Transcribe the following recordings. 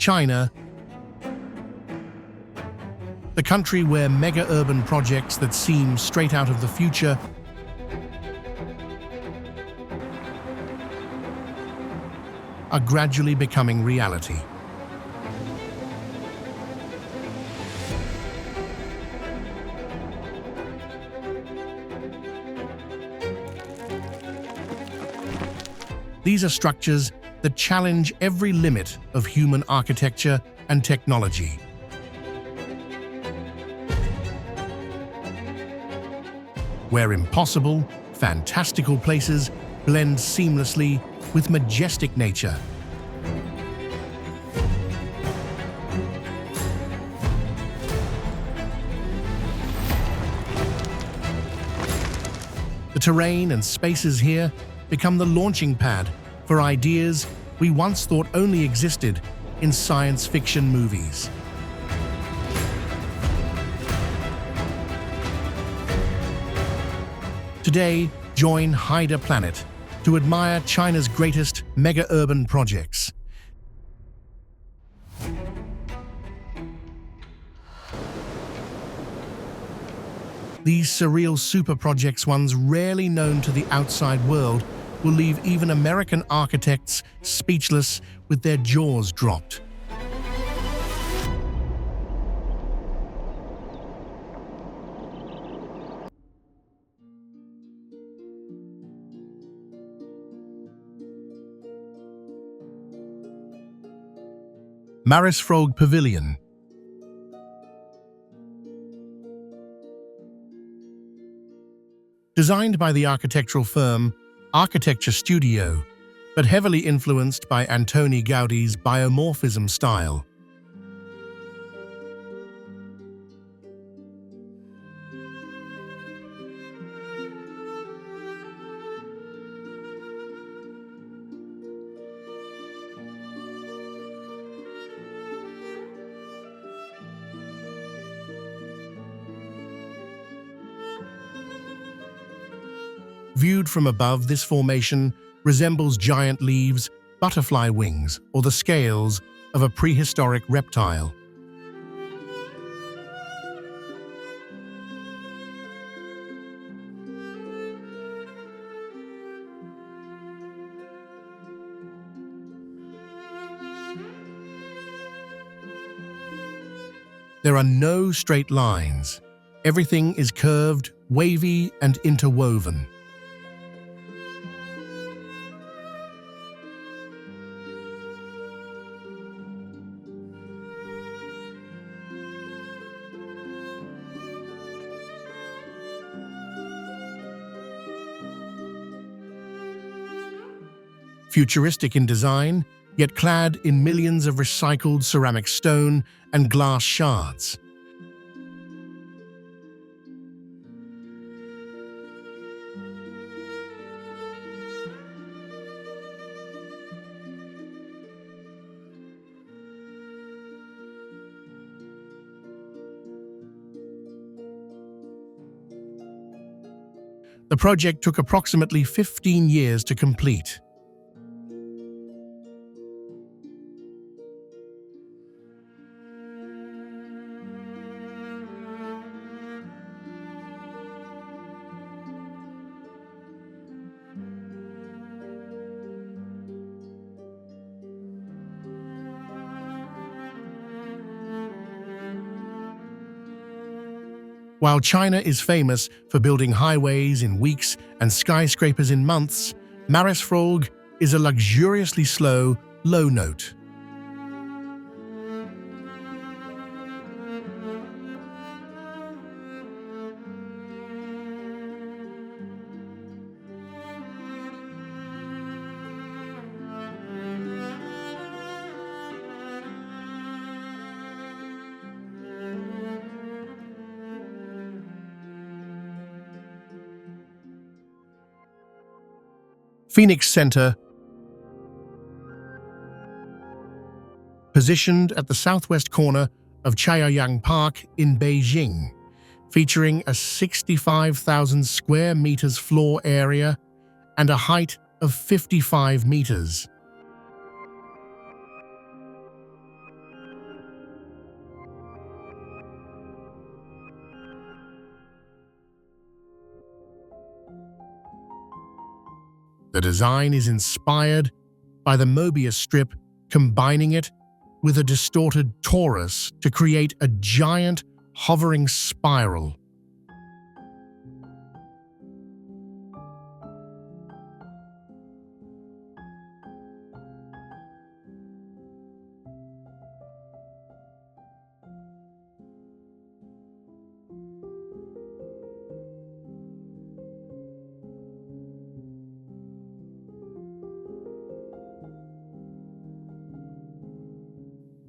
China, the country where mega-urban projects that seem straight out of the future are gradually becoming reality. These are structures that challenge every limit of human architecture and technology. Where impossible, fantastical places blend seamlessly with majestic nature. The terrain and spaces here become the launching pad for ideas we once thought only existed in science fiction movies. Today, join HK-Planet to admire China's greatest mega-urban projects. These surreal super projects, once rarely known to the outside world, will leave even American architects speechless with their jaws dropped. Marisfrolg Pavilion. Designed by the architectural firm Architecture Studio, but heavily influenced by Antoni Gaudi's biomorphism style. Viewed from above, this formation resembles giant leaves, butterfly wings, or the scales of a prehistoric reptile. There are no straight lines. Everything is curved, wavy, and interwoven. Futuristic in design, yet clad in millions of recycled ceramic stone and glass shards. The project took approximately 15 years to complete. While China is famous for building highways in weeks and skyscrapers in months, Marisfrolg is a luxuriously slow, low note. Phoenix Center, positioned at the southwest corner of Chaoyang Park in Beijing, featuring a 65,000 square meters floor area and a height of 55 meters. The design is inspired by the Mobius strip, combining it with a distorted torus to create a giant hovering spiral.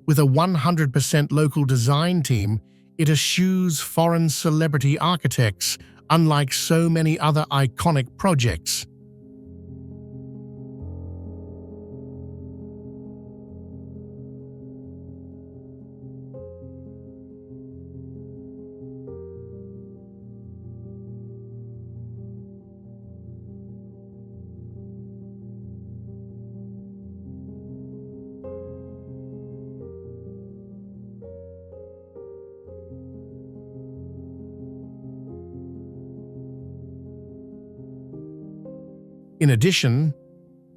With a 100% local design team, it eschews foreign celebrity architects, unlike so many other iconic projects. In addition,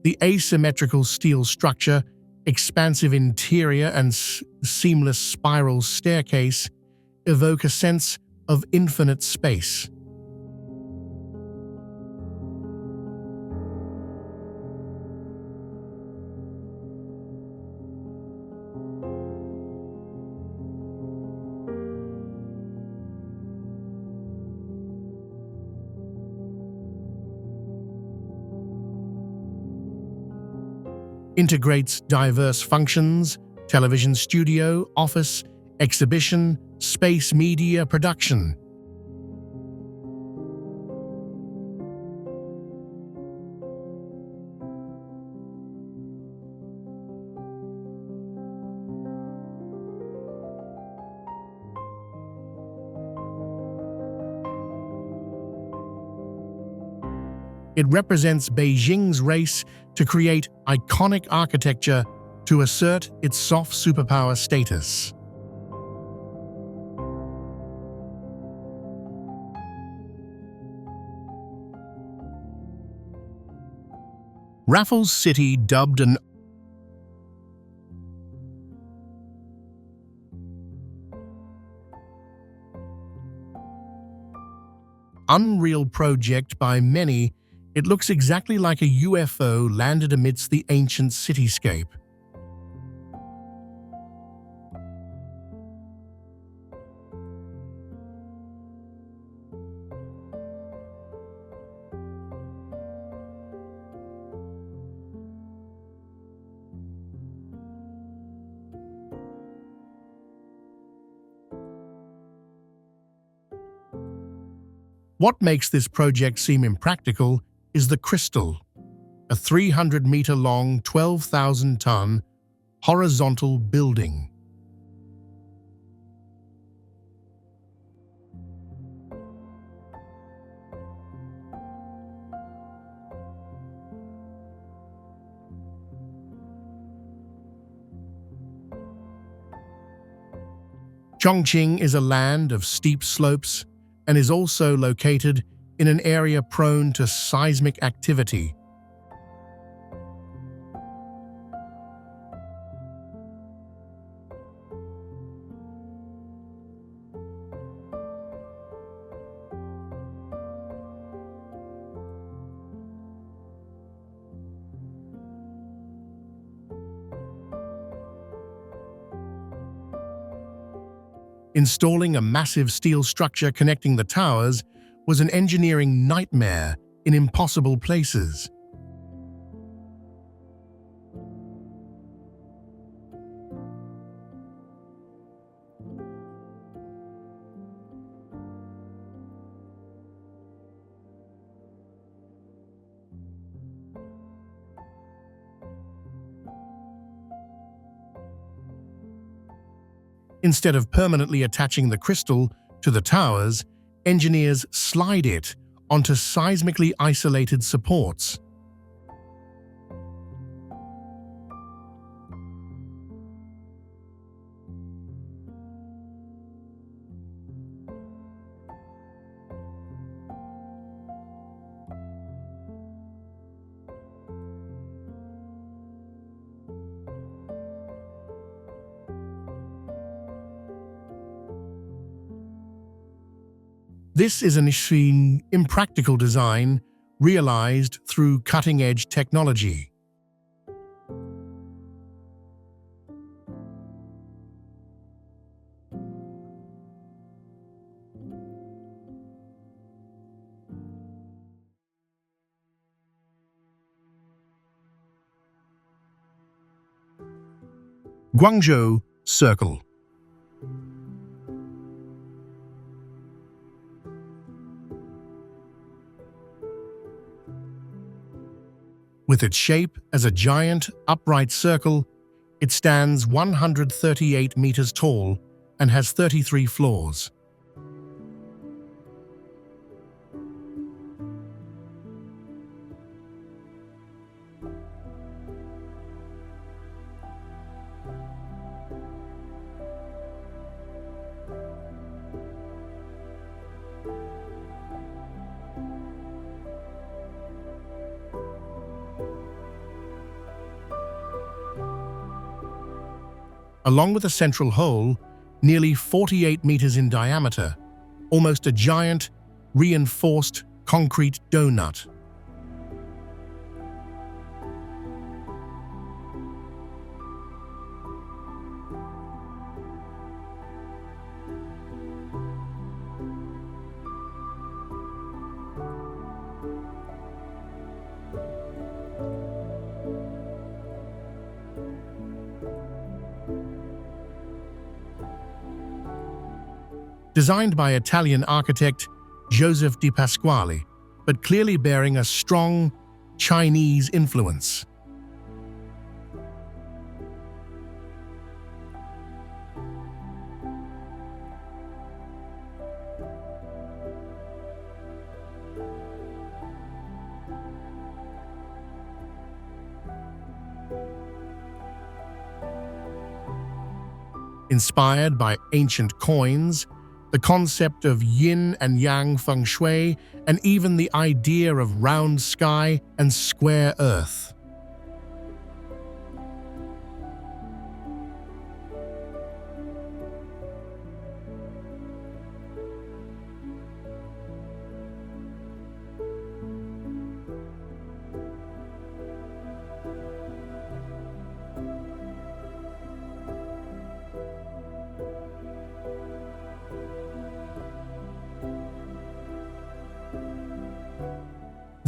the asymmetrical steel structure, expansive interior, and seamless spiral staircase evoke a sense of infinite space. Integrates diverse functions: television studio, office, exhibition, space media production. It represents Beijing's race to create iconic architecture to assert its soft superpower status. Raffles City, dubbed an unreal project by many, it looks exactly like a UFO landed amidst the ancient cityscape. What makes this project seem impractical is the crystal, a 300-meter-long, 12,000-ton horizontal building. Chongqing is a land of steep slopes and is also located in an area prone to seismic activity. Installing a massive steel structure connecting the towers was an engineering nightmare in impossible places. Instead of permanently attaching the crystal to the towers, engineers slide it onto seismically isolated supports. This is an impractical design realized through cutting-edge technology. Guangzhou Circle. With its shape as a giant, upright circle, it stands 138 meters tall and has 33 floors. Along with a central hole, nearly 48 meters in diameter, almost a giant, reinforced concrete donut. Designed by Italian architect Joseph Di Pasquale, but clearly bearing a strong Chinese influence. Inspired by ancient coins, the concept of yin and yang feng shui, and even the idea of round sky and square earth.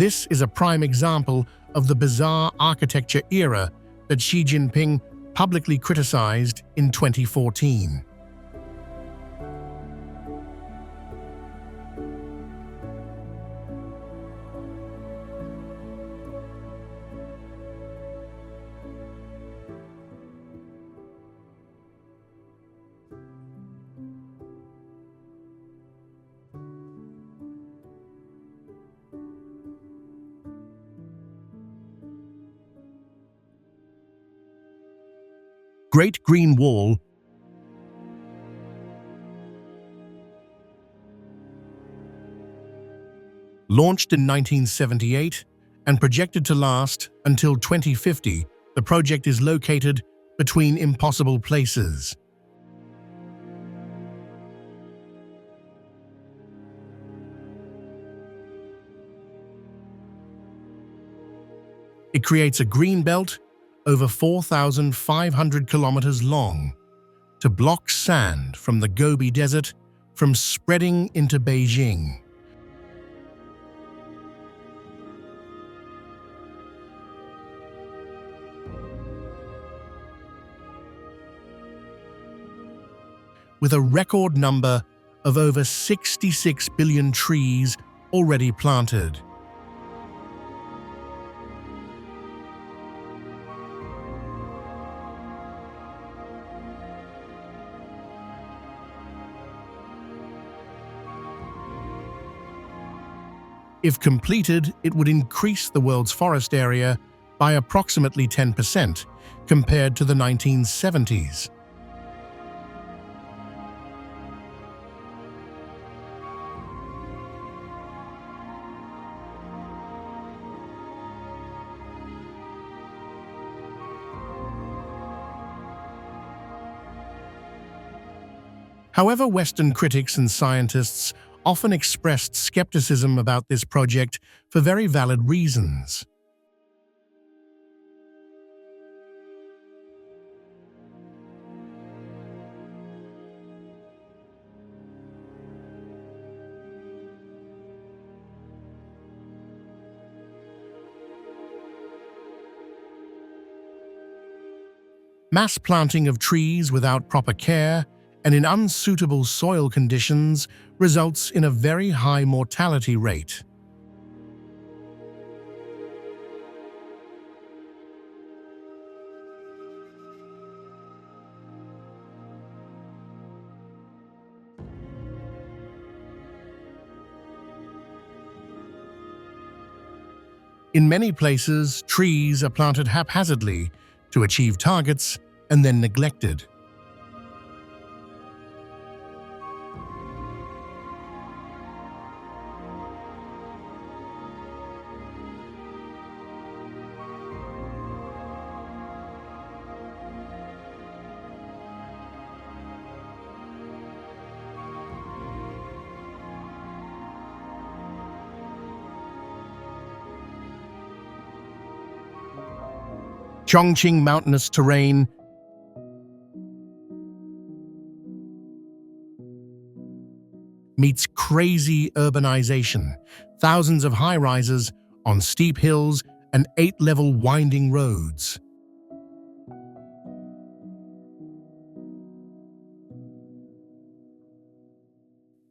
This is a prime example of the bizarre architecture era that Xi Jinping publicly criticized in 2014. Great Green Wall launched in 1978 and projected to last until 2050, the project is located between impossible places. It creates a green belt over 4,500 kilometers long to block sand from the Gobi Desert from spreading into Beijing. With a record number of over 66 billion trees already planted. If completed, it would increase the world's forest area by approximately 10% compared to the 1970s. However, Western critics and scientists often expressed skepticism about this project for very valid reasons. Mass planting of trees without proper care and in unsuitable soil conditions results in a very high mortality rate. In many places, trees are planted haphazardly to achieve targets and then neglected. Chongqing mountainous terrain meets crazy urbanization, thousands of high-rises on steep hills and 8-level winding roads.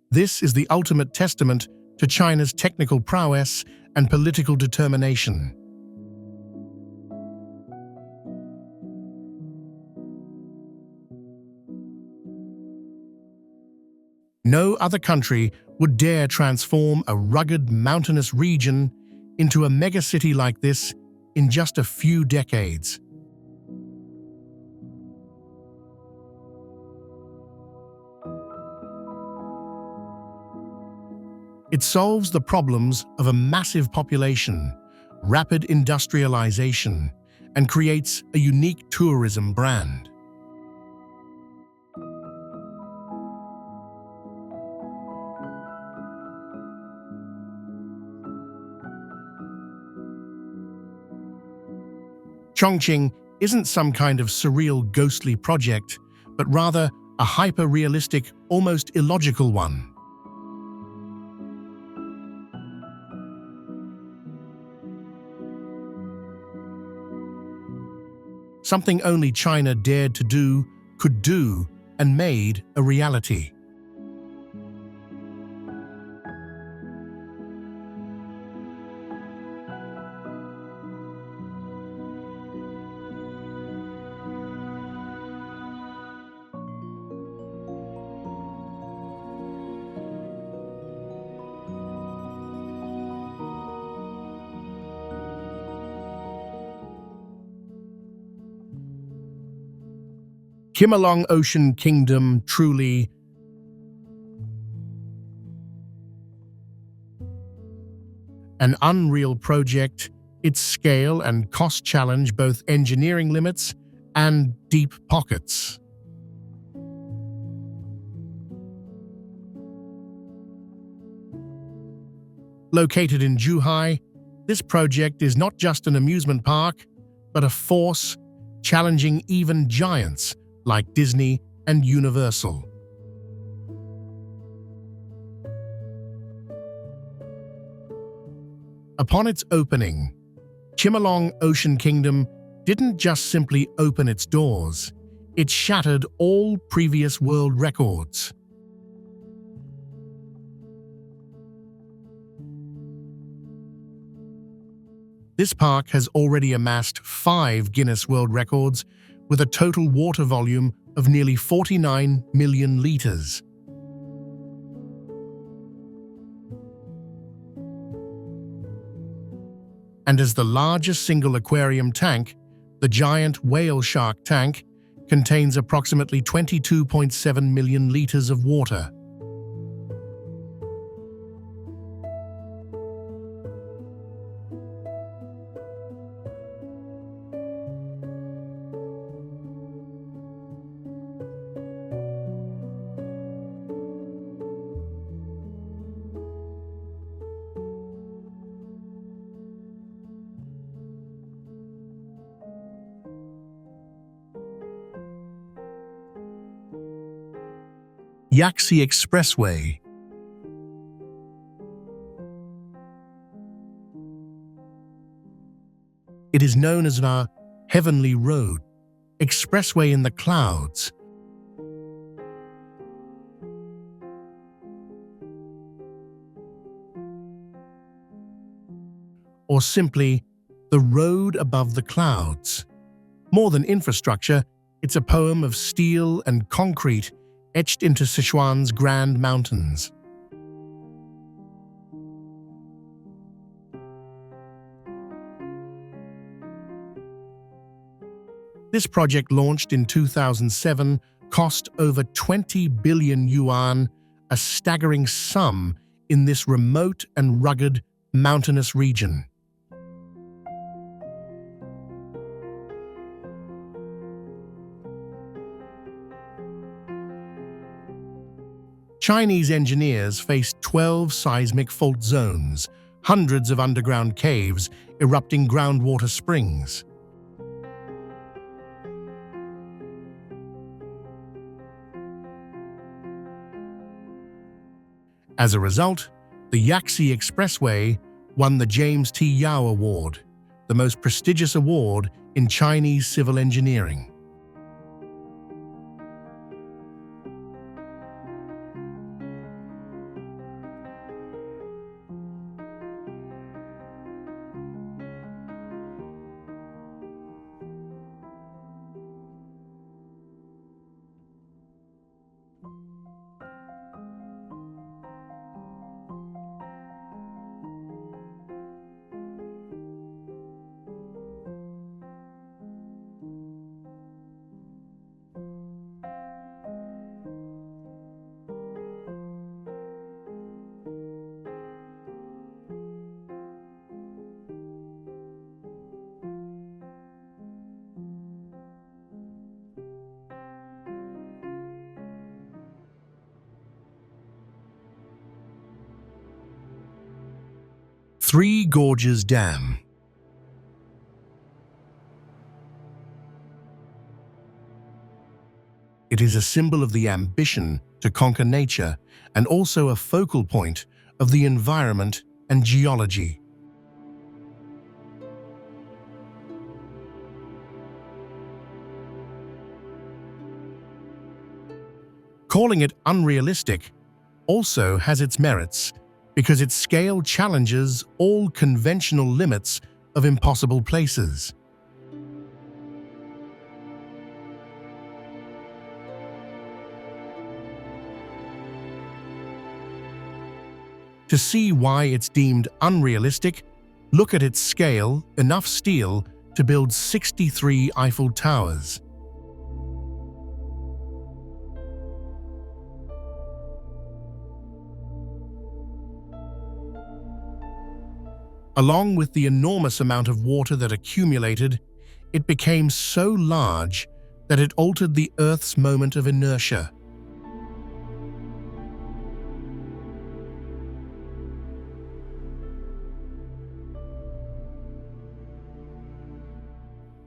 This is the ultimate testament to China's technical prowess and political determination. No other country would dare transform a rugged mountainous region into a megacity like this in just a few decades. It solves the problems of a massive population, rapid industrialization, and creates a unique tourism brand. Chongqing isn't some kind of surreal, ghostly project, but rather a hyper-realistic, almost illogical one. Something only China dared to do, could do, and made a reality. Chimelong Ocean Kingdom, truly an unreal project. Its scale and cost challenge both engineering limits and deep pockets. Located in Zhuhai, this project is not just an amusement park, but a force challenging even giants like Disney and Universal. Upon its opening, Chimelong Ocean Kingdom didn't just simply open its doors, it shattered all previous world records. This park has already amassed 5 Guinness World Records with a total water volume of nearly 49 million liters. And as the largest single aquarium tank, the giant whale shark tank contains approximately 22.7 million liters of water. Yaxi Expressway. It is known as our heavenly road, expressway in the clouds, or simply the road above the clouds. More than infrastructure, it's a poem of steel and concrete etched into Sichuan's grand mountains. This project, launched in 2007, cost over 20 billion yuan, a staggering sum in this remote and rugged mountainous region. Chinese engineers faced 12 seismic fault zones, hundreds of underground caves, erupting groundwater springs. As a result, the Yaxi Expressway won the James T. Yao Award, the most prestigious award in Chinese civil engineering. Three Gorges Dam. It is a symbol of the ambition to conquer nature and also a focal point of the environment and geology. Calling it unrealistic also has its merits, because its scale challenges all conventional limits of impossible places. To see why it's deemed unrealistic, look at its scale: enough steel to build 63 Eiffel Towers. Along with the enormous amount of water that accumulated, it became so large that it altered the Earth's moment of inertia.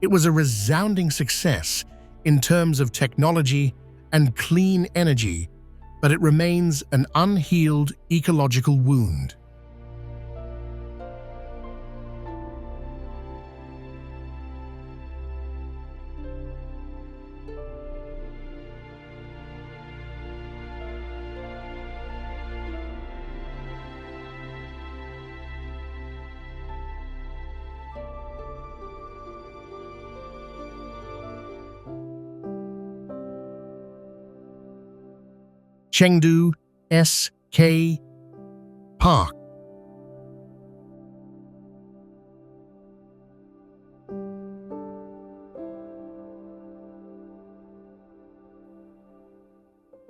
It was a resounding success in terms of technology and clean energy, but it remains an unhealed ecological wound. Chengdu SKP.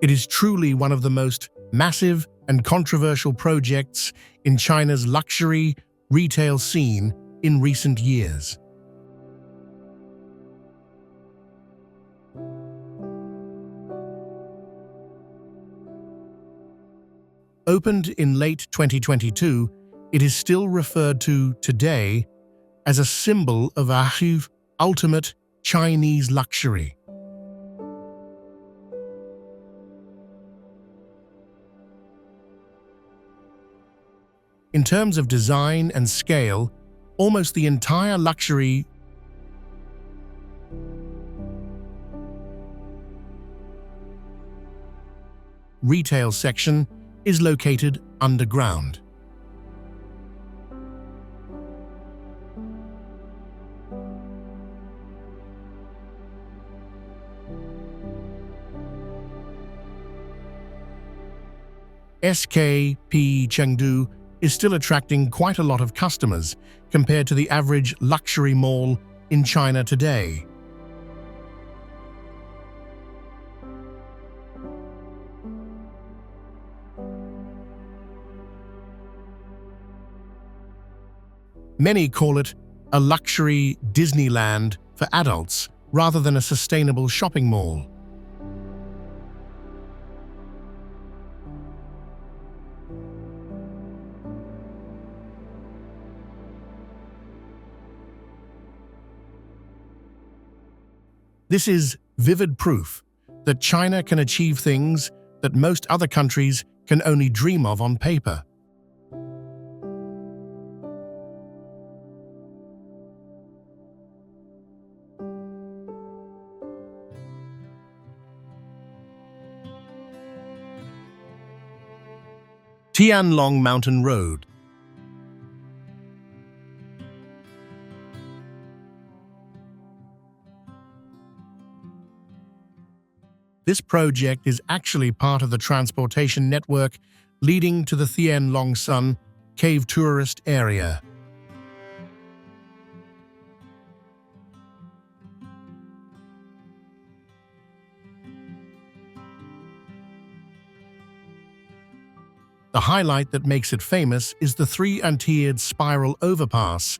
It is truly one of the most massive and controversial projects in China's luxury retail scene in recent years. Opened in late 2022, it is still referred to today as a symbol of Ahu's ultimate Chinese luxury. In terms of design and scale, almost the entire luxury retail section is located underground. SKP Chengdu is still attracting quite a lot of customers compared to the average luxury mall in China today. Many call it a luxury Disneyland for adults rather than a sustainable shopping mall. This is vivid proof that China can achieve things that most other countries can only dream of on paper. Tianlong Mountain Road. This project is actually part of the transportation network leading to the Tianlong Sun Cave tourist area. The highlight that makes it famous is the three-tiered spiral overpass.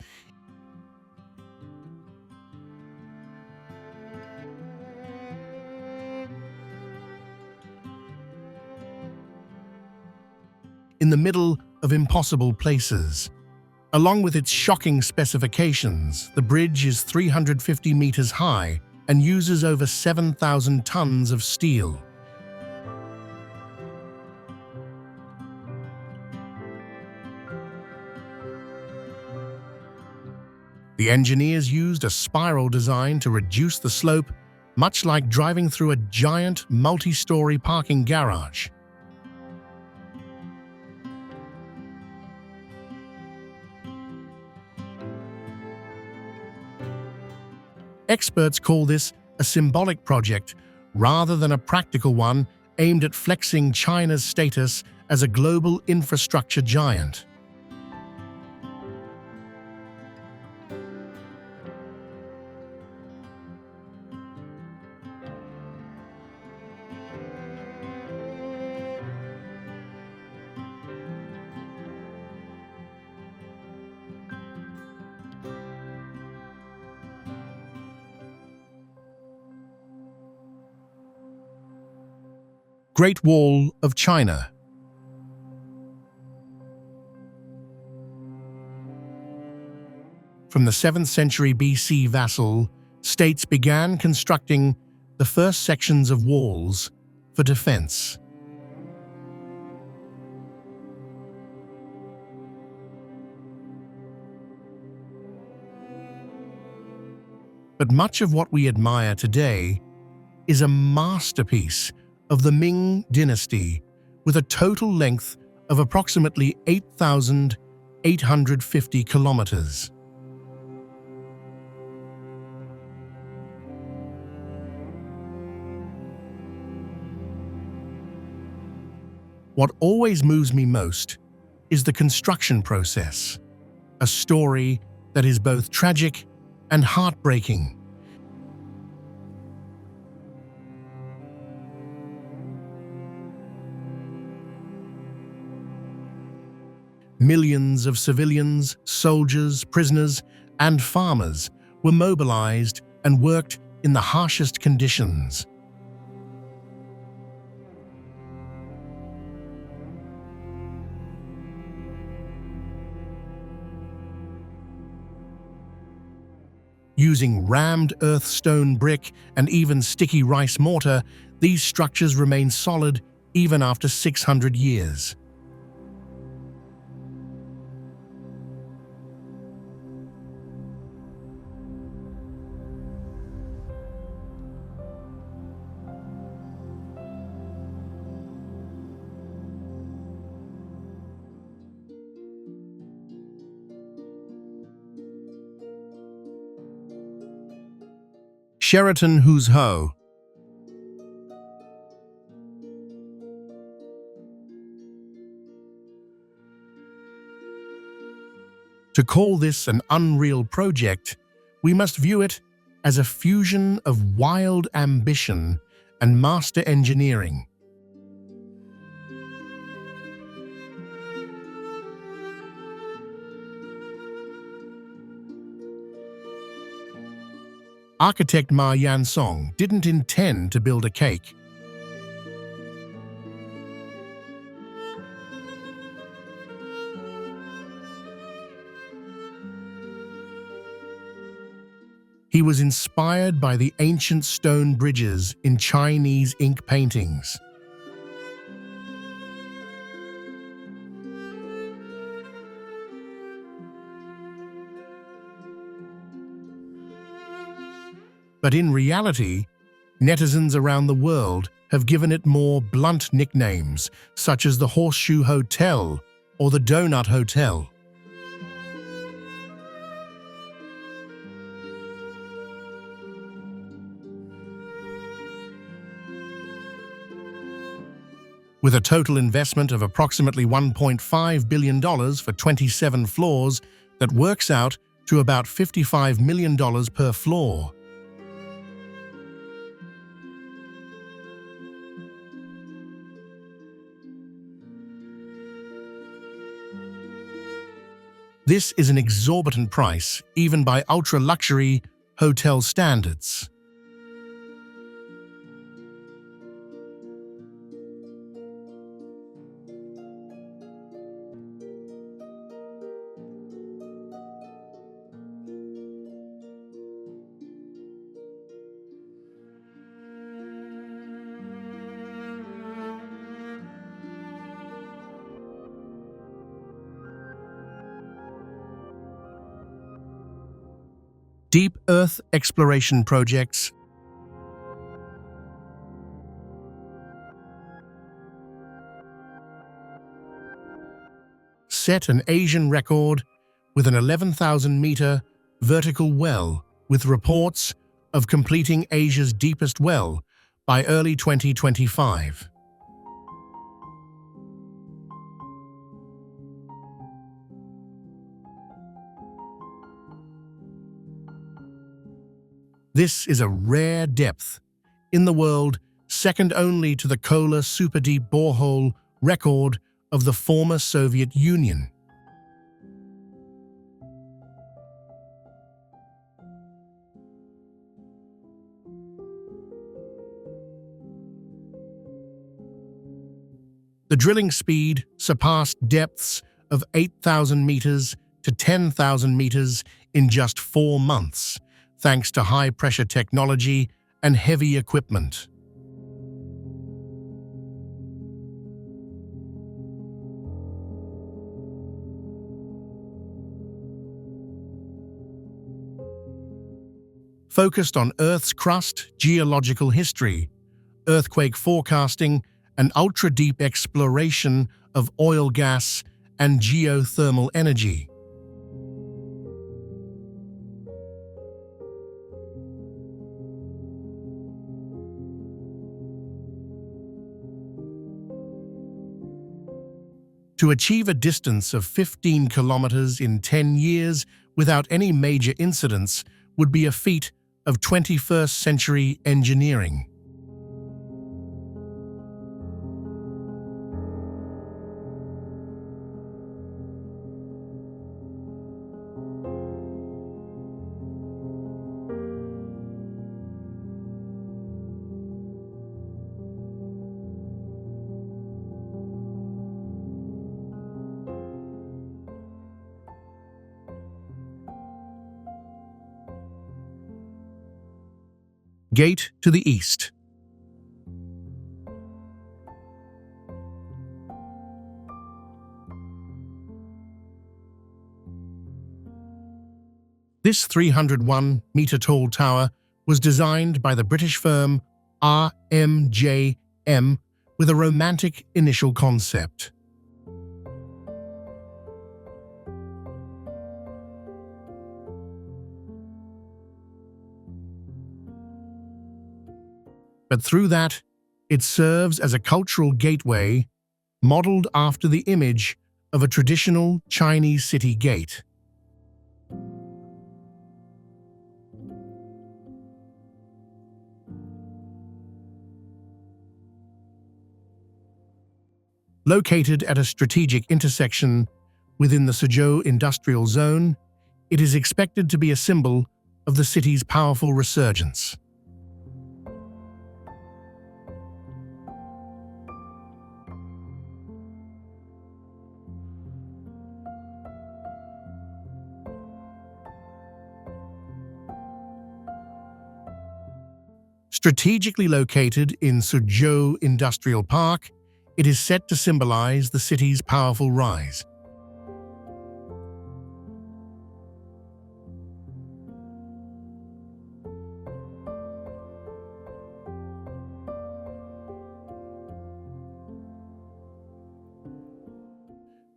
In the middle of impossible places. Along with its shocking specifications, the bridge is 350 meters high and uses over 7,000 tons of steel. The engineers used a spiral design to reduce the slope, much like driving through a giant multi-story parking garage. Experts call this a symbolic project rather than a practical one aimed at flexing China's status as a global infrastructure giant. Great Wall of China. From the 7th century BC vassal, states began constructing the first sections of walls for defense. But much of what we admire today is a masterpiece of the Ming dynasty, with a total length of approximately 8,850 kilometers. What always moves me most is the construction process, a story that is both tragic and heartbreaking. Millions of civilians, soldiers, prisoners, and farmers were mobilized and worked in the harshest conditions. Using rammed earth stone brick and even sticky rice mortar, these structures remain solid even after 600 years. Sheraton Huzhou. To call this an unreal project, we must view it as a fusion of wild ambition and master engineering. Architect Ma Yansong didn't intend to build a cake. He was inspired by the ancient stone bridges in Chinese ink paintings. But in reality, netizens around the world have given it more blunt nicknames, such as the Horseshoe Hotel or the Donut Hotel. With a total investment of approximately $1.5 billion for 27 floors, that works out to about $55 million per floor. This is an exorbitant price, even by ultra-luxury hotel standards. Deep Earth exploration projects set an Asian record with an 11,000-meter vertical well, with reports of completing Asia's deepest well by early 2025. This is a rare depth in the world, second only to the Kola super-deep borehole record of the former Soviet Union. The drilling speed surpassed depths of 8,000 meters to 10,000 meters in just 4 months, thanks to high-pressure technology and heavy equipment. Focused on Earth's crust, geological history, earthquake forecasting, and ultra-deep exploration of oil, gas, and geothermal energy. To achieve a distance of 15 kilometers in 10 years without any major incidents would be a feat of 21st century engineering. Gate to the east. This 301-meter-tall tower was designed by the British firm RMJM with a romantic initial concept. but through that, it serves as a cultural gateway modeled after the image of a traditional Chinese city gate. Located at a strategic intersection within the Suzhou industrial zone, it is expected to be a symbol of the city's powerful resurgence. Strategically located in Suzhou Industrial Park, it is set to symbolize the city's powerful rise.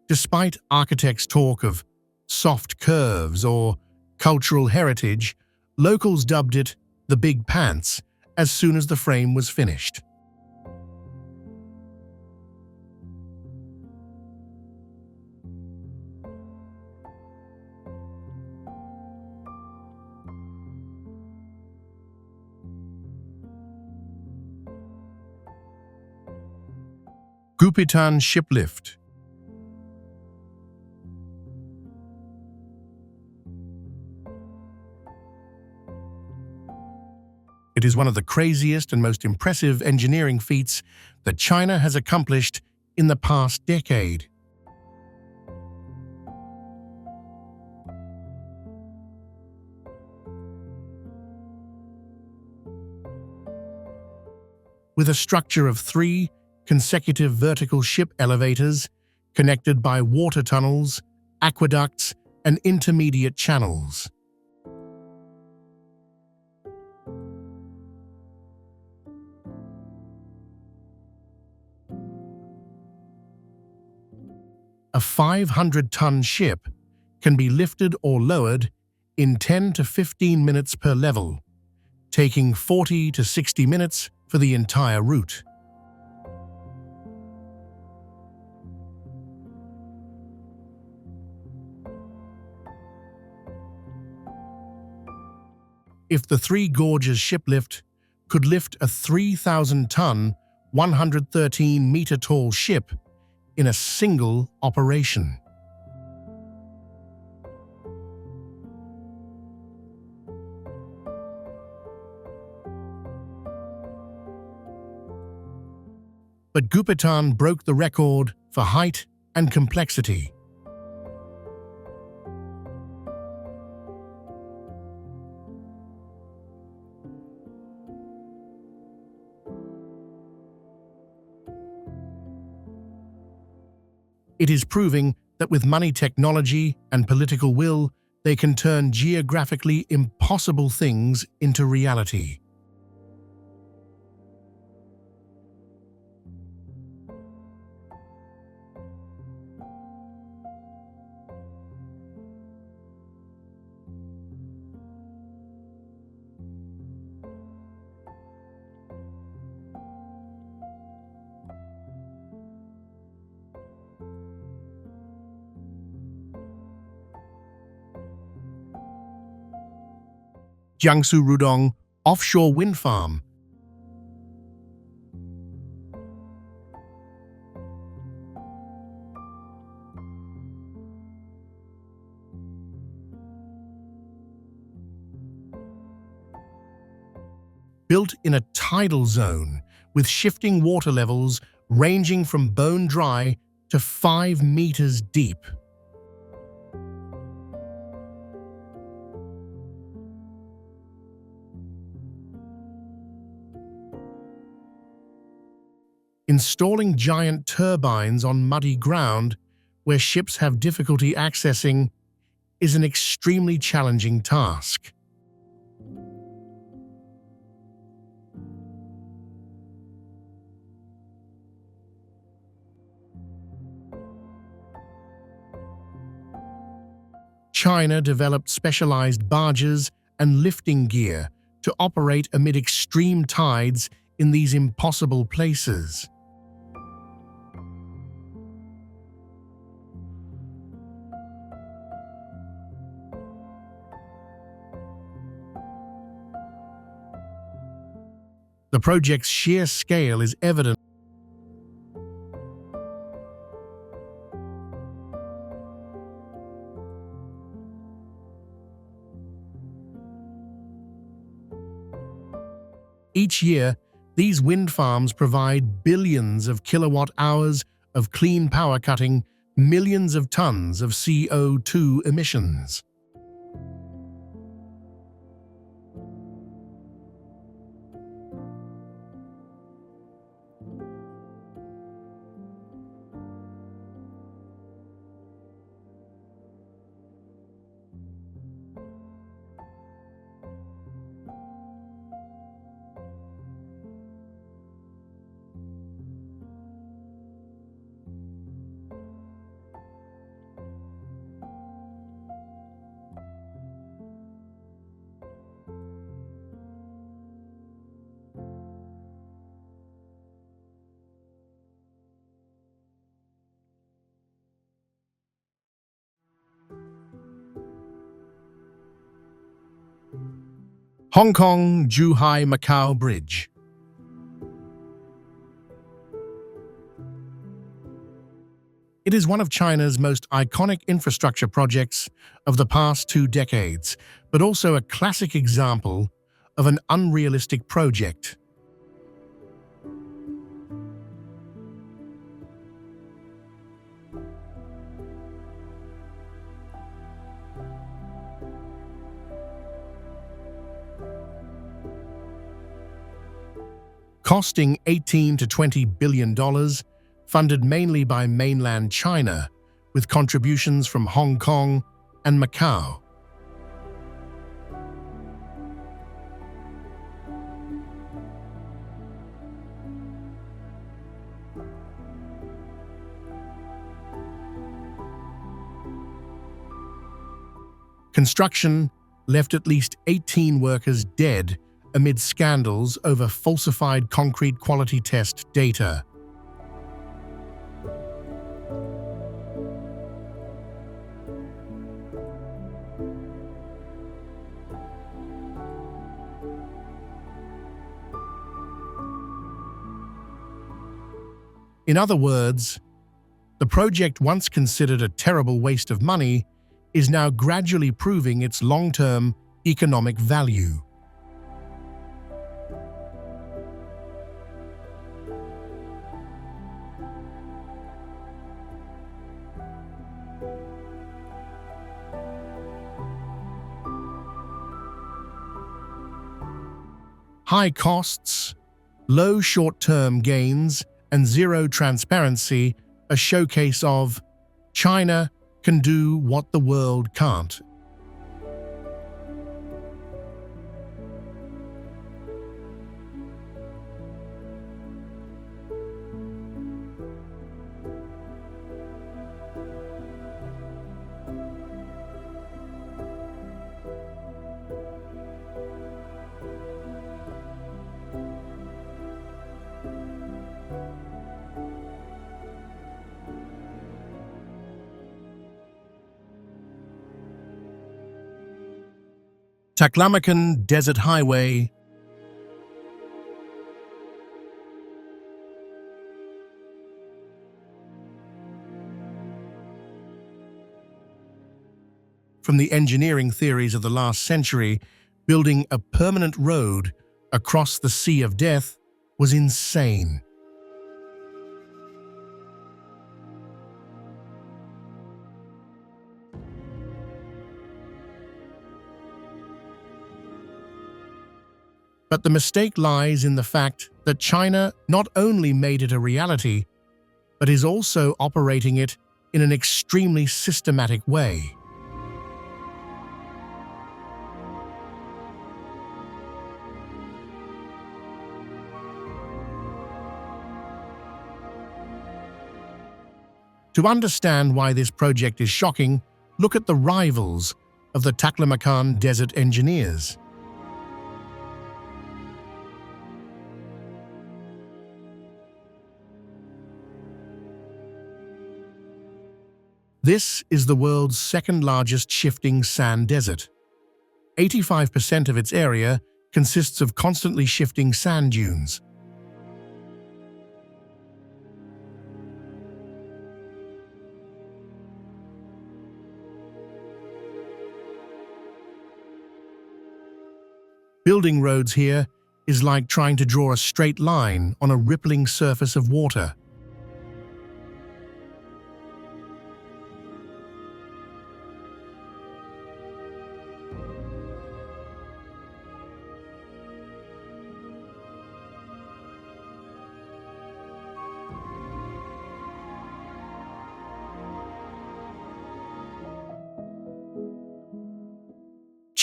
Despite architects' talk of soft curves or cultural heritage, locals dubbed it the Big Pants as soon as the frame was finished. Goupitan Shiplift. It is one of the craziest and most impressive engineering feats that China has accomplished in the past decade. With a structure of 3 consecutive vertical ship elevators connected by water tunnels, aqueducts, and intermediate channels. A 500-ton ship can be lifted or lowered in 10 to 15 minutes per level, taking 40 to 60 minutes for the entire route. If the Three Gorges Shiplift could lift a 3,000-ton, 113-meter-tall ship in a single operation. But Goupitan broke the record for height and complexity. It is proving that with money, technology, and political will, they can turn geographically impossible things into reality. Jiangsu Rudong Offshore Wind Farm. Built in a tidal zone with shifting water levels ranging from bone dry to 5 meters deep. Installing giant turbines on muddy ground where ships have difficulty accessing is an extremely challenging task. China developed specialized barges and lifting gear to operate amid extreme tides in these impossible places. The project's sheer scale is evident. Each year, these wind farms provide billions of kilowatt-hours of clean power, cutting millions of tons of CO2 emissions. HK-Zhuhai-Macau Bridge. It is one of China's most iconic infrastructure projects of the past 2 decades, but also a classic example of an unrealistic project. Costing $18 to $20 billion, funded mainly by mainland China, with contributions from Hong Kong and Macau. Construction left at least 18 workers dead amid scandals over falsified concrete quality test data. In other words, the project, once considered a terrible waste of money, is now gradually proving its long-term economic value. High costs, low short-term gains, and zero transparency, a showcase of China can do what the world can't. Taklamakan Desert Highway. From the engineering theories of the last century, building a permanent road across the Sea of Death was insane. But the mistake lies in the fact that China not only made it a reality, but is also operating it in an extremely systematic way. To understand why this project is shocking, look at the rivals of the Taklamakan Desert engineers. This is the world's second-largest shifting sand desert. 85% of its area consists of constantly shifting sand dunes. Building roads here is like trying to draw a straight line on a rippling surface of water.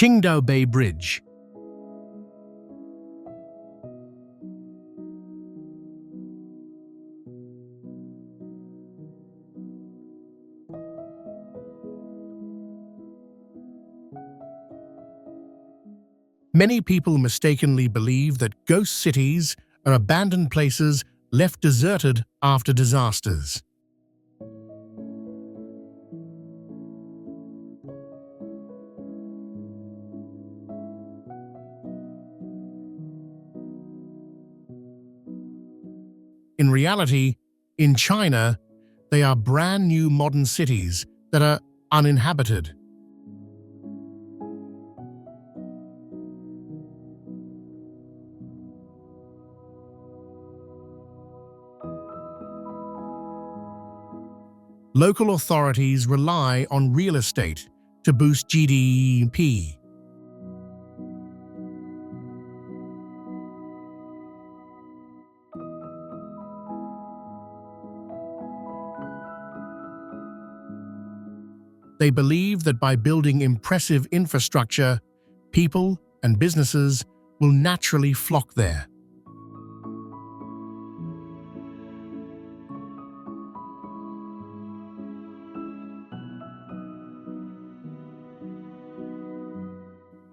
Qingdao Bay Bridge. Many people mistakenly believe that ghost cities are abandoned places left deserted after disasters. In reality, in China, they are brand new modern cities that are uninhabited. Local authorities rely on real estate to boost GDP. They believe that by building impressive infrastructure, people and businesses will naturally flock there.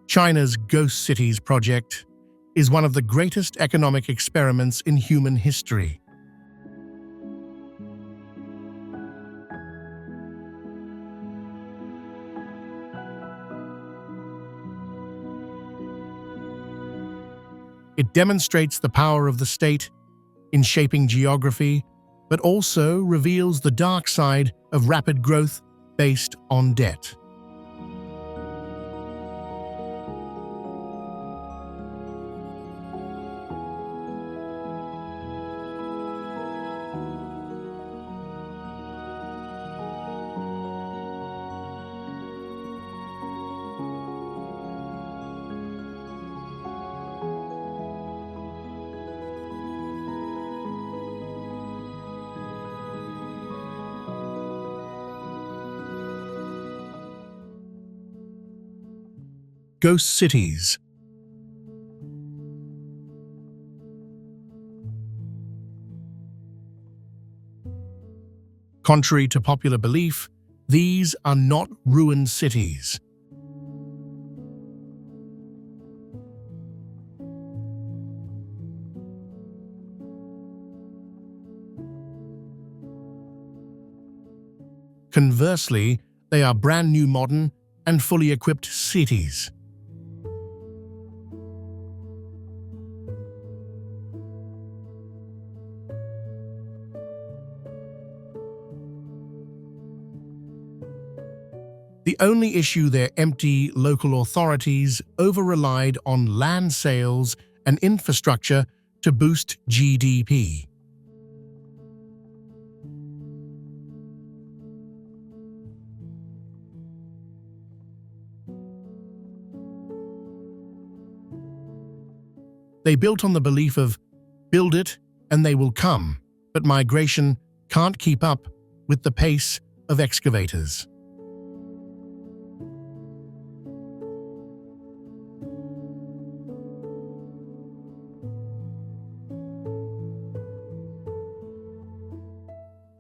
China's Ghost Cities project is one of the greatest economic experiments in human history. It demonstrates the power of the state in shaping geography, but also reveals the dark side of rapid growth based on debt. Ghost cities. Contrary to popular belief, these are not ruined cities. Conversely, they are brand new modern and fully equipped cities. The only issue their empty local authorities over-relied on land sales and infrastructure to boost GDP. They built on the belief of, build it and they will come, but migration can't keep up with the pace of excavators.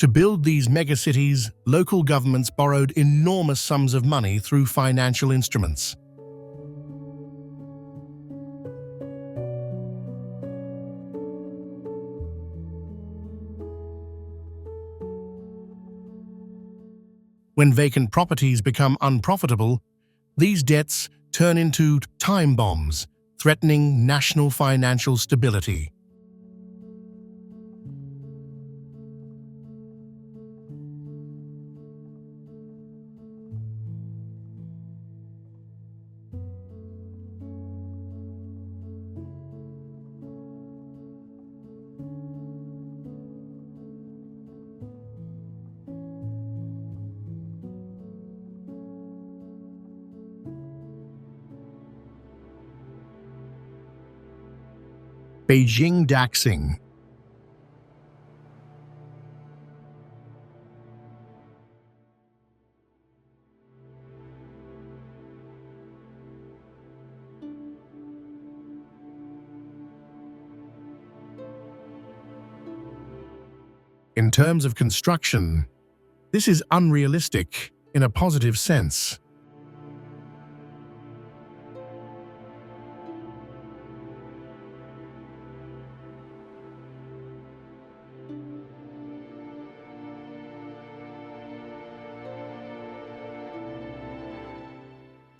To build these megacities, local governments borrowed enormous sums of money through financial instruments. When vacant properties become unprofitable, these debts turn into time bombs, threatening national financial stability. Beijing Daxing. In terms of construction, this is unrealistic in a positive sense.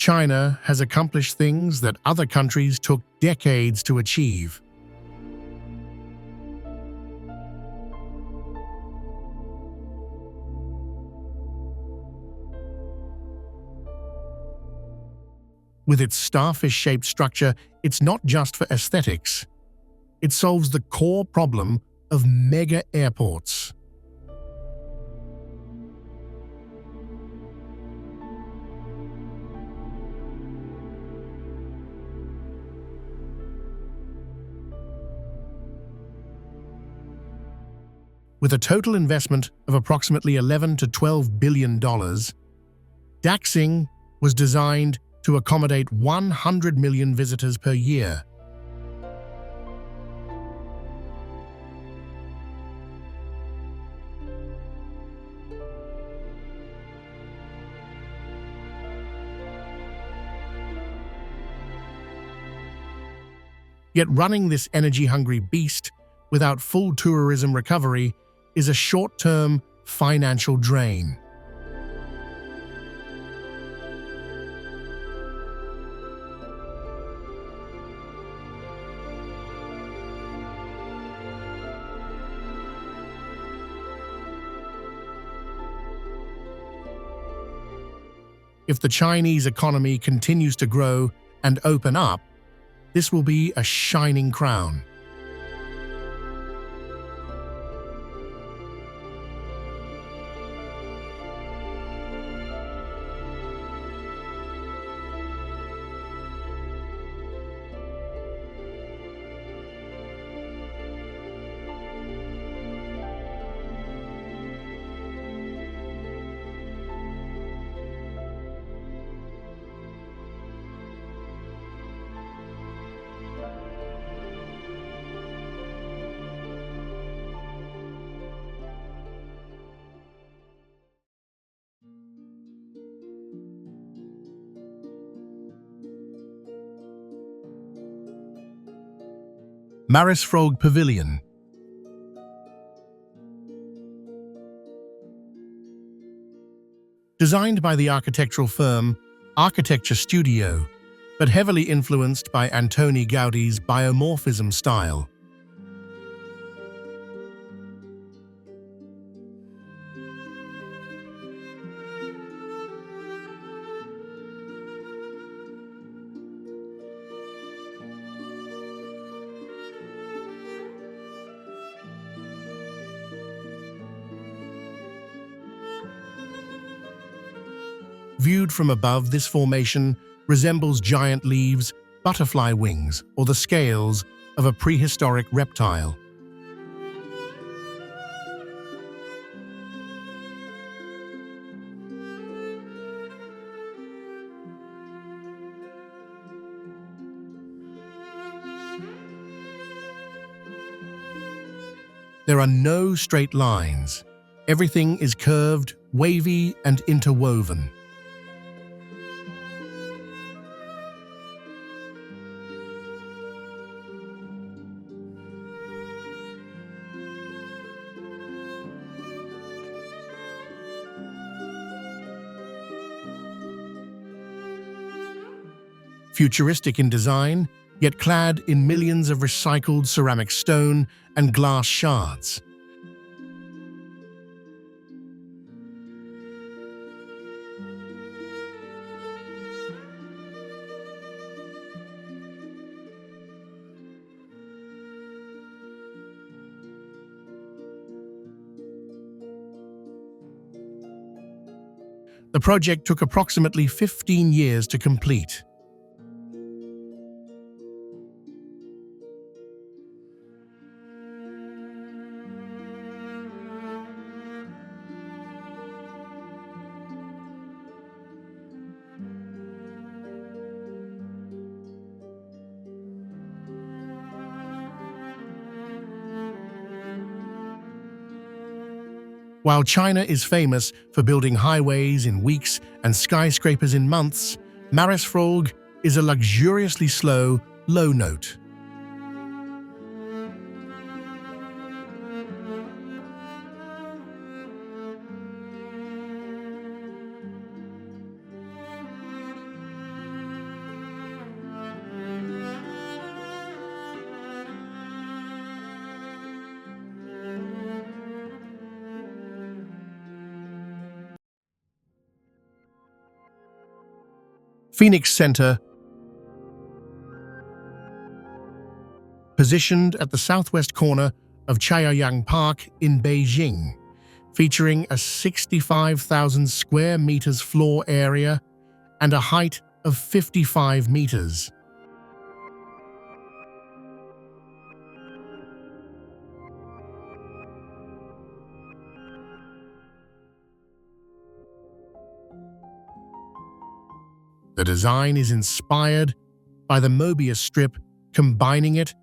China has accomplished things that other countries took decades to achieve. With its starfish-shaped structure, it's not just for aesthetics. It solves the core problem of mega airports. With a total investment of approximately $11 to $12 billion, Daxing was designed to accommodate 100 million visitors per year. Yet running this energy-hungry beast without full tourism recovery is a short-term financial drain. If the Chinese economy continues to grow and open up, this will be a shining crown. Marisfrolg Pavilion. Designed by the architectural firm Architecture Studio, but heavily influenced by Antoni Gaudi's biomorphism style. Viewed from above, this formation resembles giant leaves, butterfly wings, or the scales of a prehistoric reptile. There are no straight lines. Everything is curved, wavy, and interwoven. futuristic in design, yet clad in millions of recycled ceramic stone and glass shards. The project took approximately 15 years to complete. While China is famous for building highways in weeks and skyscrapers in months, Marisfrolg is a luxuriously slow, low note. Phoenix Center, positioned at the southwest corner of Chaoyang Park in Beijing, featuring a 65,000 square meters floor area and a height of 55 meters. The design is inspired by the Mobius strip, combining it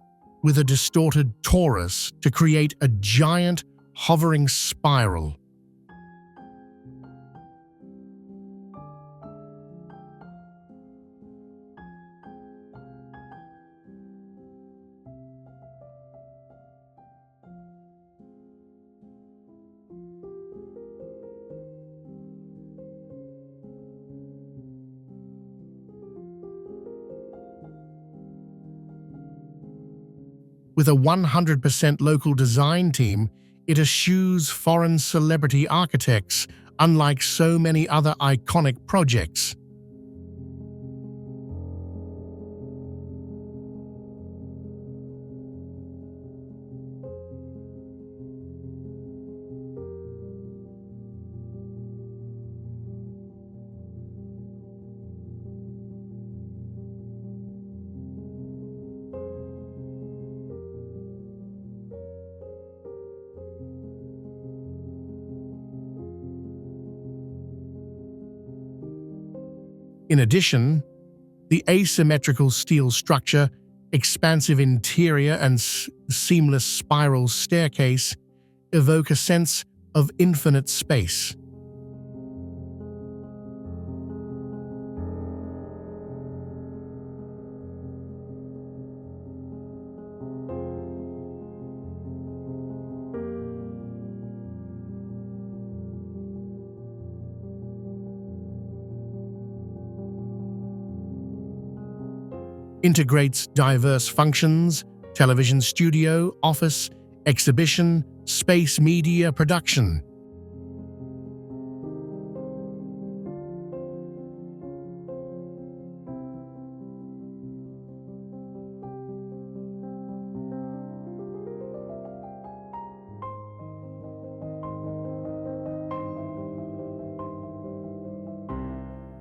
with a distorted torus to create a giant hovering spiral. With a 100% local design team, it eschews foreign celebrity architects, unlike so many other iconic projects. In addition, the asymmetrical steel structure, expansive interior, and seamless spiral staircase evoke a sense of infinite space. Integrates diverse functions: television studio, office, exhibition, space media production.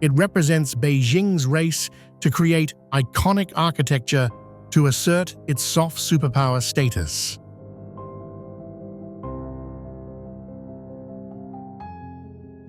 It represents Beijing's race to create iconic architecture to assert its soft superpower status.